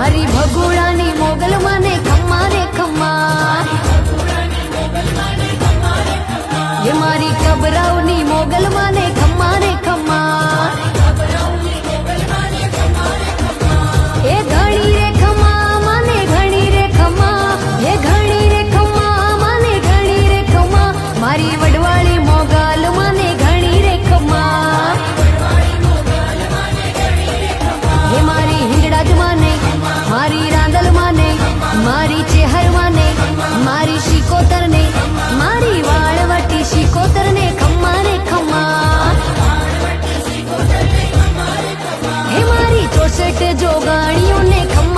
મારી ભગુડાની મોગલ માને ખમ્મા રે ખમ્મા, એ મારી કબરાવની મોગલ માને ખમ્મા રે ખમ્મા, એ ઘણી રે ખમ્મા માને ઘણી રે ખમ્મા, એ ઘણી રે ખમ્મા માને ઘણી રે ખમ્મા, મારી વડવાળી મોગલ માને ઘણી રે ખમ્મા, એ મારી હિંગળાજ માને, મારી રાંદલ માને, મારી ચેહર માને, મારી શિકોતર ને, મારી વાળવટી શિકોતર ને ખમ્મા રે ખમ્મા, હે મારી 64 જોગાણીઓ ને ખમ્મા